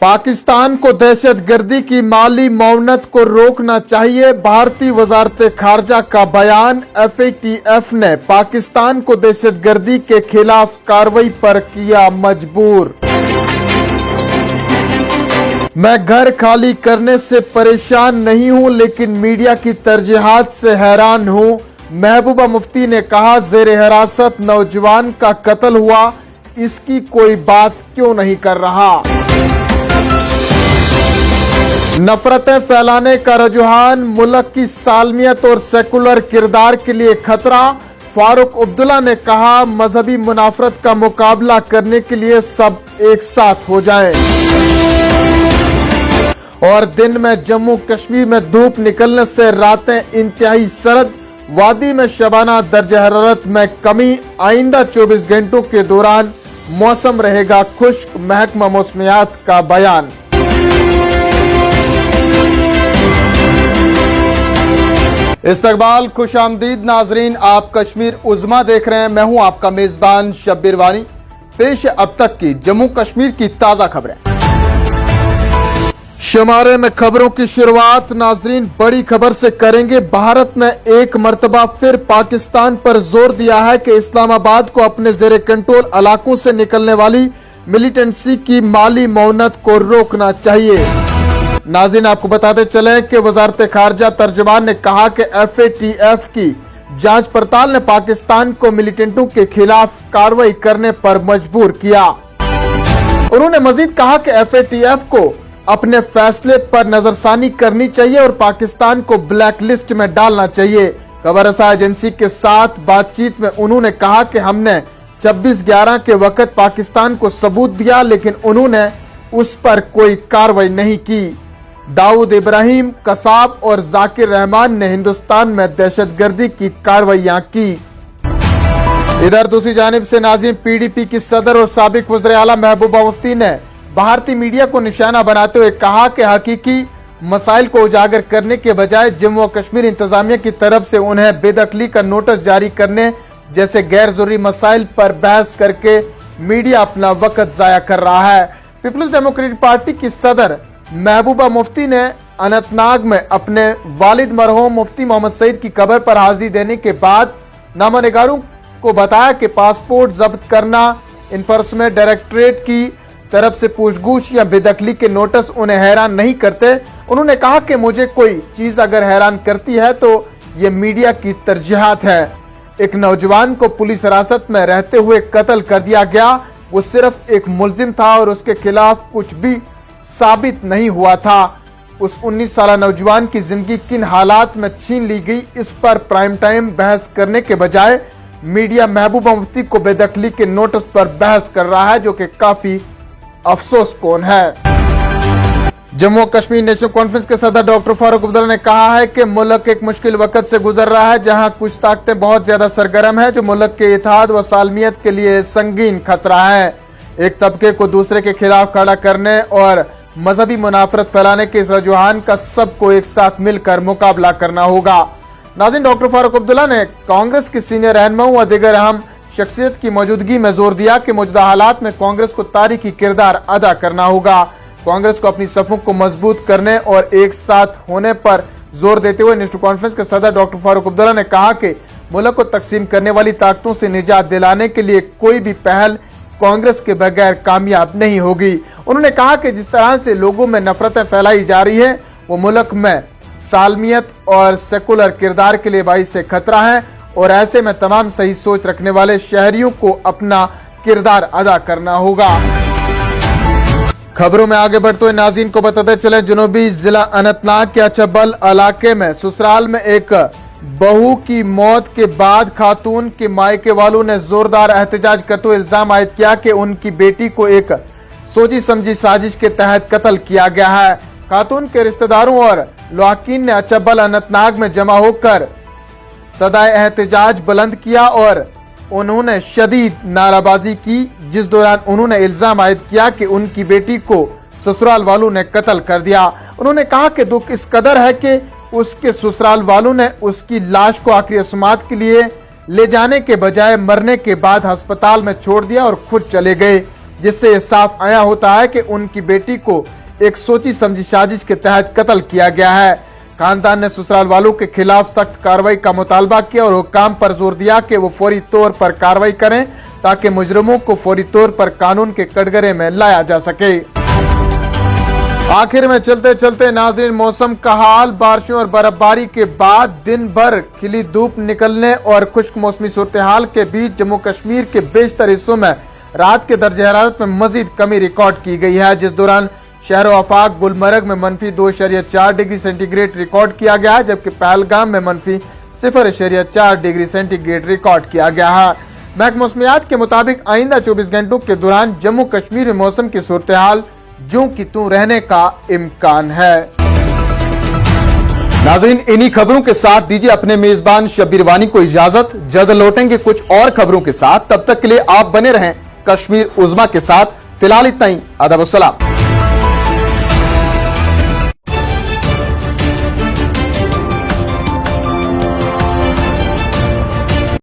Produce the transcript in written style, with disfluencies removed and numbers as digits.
पाकिस्तान को दहशतगर्दी की माली मुआवनत को रोकना चाहिए, भारतीय वजारत खारजा का बयान। FATF ने पाकिस्तान को दहशतगर्दी के खिलाफ कार्रवाई पर किया मजबूर। मैं घर खाली करने से परेशान नहीं हूं, लेकिन मीडिया की तरजीहात से हैरान हूं। महबूबा मुफ्ती ने कहा, जेर हिरासत नौजवान का कत्ल हुआ, इसकी कोई बात क्यों नहीं कर रहा। नफरतें फैलाने का रुझान मुल्क की सालमियत और सेकुलर किरदार के लिए खतरा। फारूक अब्दुल्ला ने कहा, मजहबी मुनाफरत का मुकाबला करने के लिए सब एक साथ हो जाएं। और दिन में जम्मू कश्मीर में धूप निकलने से रातें इंतहाई सर्द, वादी में शबाना दर्जा हरारत में कमी। आइंदा 24 घंटों के दौरान मौसम रहेगा खुश्क, महकमा मौसमियात का बयान। इस्तकबाल, खुश आमदीद नाजरीन, आप कश्मीर उज़्मा देख रहे हैं। मैं हूं आपका मेजबान शब्बीर वानी। पेश अब तक की जम्मू कश्मीर की ताजा खबरें। शुमारे में खबरों की शुरुआत नाजरीन बड़ी खबर से करेंगे। भारत ने एक मर्तबा फिर पाकिस्तान पर जोर दिया है कि इस्लामाबाद को अपने जेर कंट्रोल इलाकों से निकलने वाली मिलिटेंसी की माली मुआवनत को रोकना चाहिए। नाज़रीन, आपको बताते चले कि वजारत खारजा तर्जुमान ने कहा कि FATF की जांच पड़ताल ने पाकिस्तान को मिलिटेंटों के खिलाफ कार्रवाई करने पर मजबूर किया। उन्होंने मजीद कहा कि FATF को अपने फैसले पर नजरसानी करनी चाहिए और पाकिस्तान को ब्लैक लिस्ट में डालना चाहिए। खबर रसा एजेंसी के साथ बातचीत में उन्होंने कहा कि हमने 26/11 के वक्त पाकिस्तान को सबूत दिया, लेकिन उन्होंने उस पर कोई कार्रवाई नहीं की। दाऊद इब्राहिम, कसाब और जाकिर रहमान ने हिंदुस्तान में दहशतगर्दी की कार्रवाइयां की। इधर दूसरी जानिब से नाज़रीन, PDP की सदर और साबिक वज़ीर आला महबूबा मुफ्ती ने भारतीय मीडिया को निशाना बनाते हुए कहा कि हकीकी मसाइल को उजागर करने के बजाय जम्मू और कश्मीर इंतजामिया की तरफ से उन्हें बेदखली का नोटिस जारी करने जैसे गैर जरूरी मसाइल पर बहस करके मीडिया अपना वक्त जाया कर रहा है। पीपल्स डेमोक्रेटिक पार्टी की सदर महबूबा मुफ्ती ने अनंतनाग में अपने वालिद मरहूम मुफ्ती मोहम्मद सईद की कब्र पर हाजिरी देने के बाद नामानिगारों को बताया कि पासपोर्ट जब्त करना, इन्फोर्समेंट डायरेक्टरेट की तरफ से पूछगछ या बेदखली के नोटिस उन्हें हैरान नहीं करते। उन्होंने कहा कि मुझे कोई चीज अगर हैरान करती है तो ये मीडिया की तरजीहात है। एक नौजवान को पुलिस हिरासत में रहते हुए कत्ल कर दिया गया। वो सिर्फ एक मुलजिम था और उसके खिलाफ कुछ भी साबित नहीं हुआ था। उस 19 साल नौजवान की जिंदगी किन हालात में छीन ली गई, इस पर प्राइम टाइम बहस करने के बजाय मीडिया महबूबा मुफ्ती को बेदखली के नोटिस पर बहस कर रहा है, जो कि काफी अफसोस कौन है। जम्मू कश्मीर नेशनल कॉन्फ्रेंस के सदर डॉक्टर फारूक अब्दुल्ला ने कहा है कि मुल्क एक मुश्किल वक्त से गुजर रहा है, जहां कुछ ताकतें बहुत ज्यादा सरगर्म है, जो मुल्क के इत्तेहाद व सालमियत के लिए संगीन खतरा है। एक तबके को दूसरे के खिलाफ खड़ा करने और मजहबी मुनाफरत फैलाने के इस रुझान का सबको एक साथ मिलकर मुकाबला करना होगा। नाज़रीन, डॉक्टर फारूक अब्दुल्ला ने कांग्रेस की सीनियर रहनुमाओं व दीगर अहम शख्सियत की मौजूदगी में जोर दिया कि मौजूदा हालात में कांग्रेस को तारीखी किरदार अदा करना होगा। कांग्रेस को अपनी सफों को मजबूत करने और एक साथ होने पर जोर देते हुए नेशनल कॉन्फ्रेंस के सदर डॉक्टर फारूक अब्दुल्ला ने कहा कि मुल्क को तकसीम करने वाली ताकतों से निजात दिलाने के लिए कोई भी पहल कांग्रेस के बगैर कामयाब नहीं होगी। उन्होंने कहा कि जिस तरह से लोगों में नफरतें फैलाई जा रही है, वो मुल्क में सालमियत और सेकुलर किरदार के लिए बाइस से खतरा है और ऐसे में तमाम सही सोच रखने वाले शहरियों को अपना किरदार अदा करना होगा। खबरों में आगे बढ़ते हुए नाज़रीन को बताते चले, जनूबी जिला अनंतनाग के अचबल इलाके में ससुराल में एक बहू की मौत के बाद खातून के मायके वालों ने जोरदार एहतजाज करते हुए इल्जाम आयद किया कि उनकी बेटी को एक सोची समझी साजिश के तहत कत्ल किया गया है। खातून के रिश्तेदारों और लवाकिन ने अचबल अनंतनाग में जमा होकर सदाए एहतजाज बुलंद किया और उन्होंने शदीद नाराबाजी की, जिस दौरान उन्होंने इल्जाम आयद किया कि उनकी बेटी को ससुराल वालों ने कत्ल कर दिया। उन्होंने कहा कि दुख इस कदर है कि उसके ससुराल वालों ने उसकी लाश को आखिरी रस्मात के लिए ले जाने के बजाय मरने के बाद अस्पताल में छोड़ दिया और खुद चले गए। जिससे ये साफ आया होता है कि उनकी बेटी को एक सोची समझी साजिश के तहत कत्ल किया गया है। खानदान ने ससुराल वालों के खिलाफ सख्त कार्रवाई का मुतालबा किया और हुक्काम पर जोर दिया कि वो फौरी तौर पर कार्रवाई करें ताकि मुजरिमों को फौरी तौर पर कानून के कटघरे में लाया जा सके। आखिर में चलते चलते नाज़रीन, मौसम का हाल। बारिशों और बर्फबारी के बाद दिन भर खिली धूप निकलने और खुश्क मौसमी सूरत हाल के बीच जम्मू कश्मीर के बेशतर हिस्सों में रात के दर्जे हरारत में मजीद कमी रिकॉर्ड की गई है, जिस दौरान शहर आफाक गुलमर्ग में -2.4 डिग्री सेंटीग्रेड रिकॉर्ड किया गया है, जबकि पहलगाम में -0.4 डिग्री सेंटीग्रेड रिकॉर्ड किया गया है। महकमा मौसमियात के मुताबिक आइंदा 24 घंटों के दौरान जम्मू कश्मीर में मौसम की सूरत हाल ज्यों की त्यों रहने का इम्कान है। नाज़रीन, इन्हीं खबरों के साथ दीजिए अपने मेजबान शब्बीर वानी को इजाजत। जल्द लौटेंगे कुछ और खबरों के साथ, तब तक के लिए आप बने रहें कश्मीर उज़्मा के साथ। फिलहाल इतना ही, अदब अस्सलाम।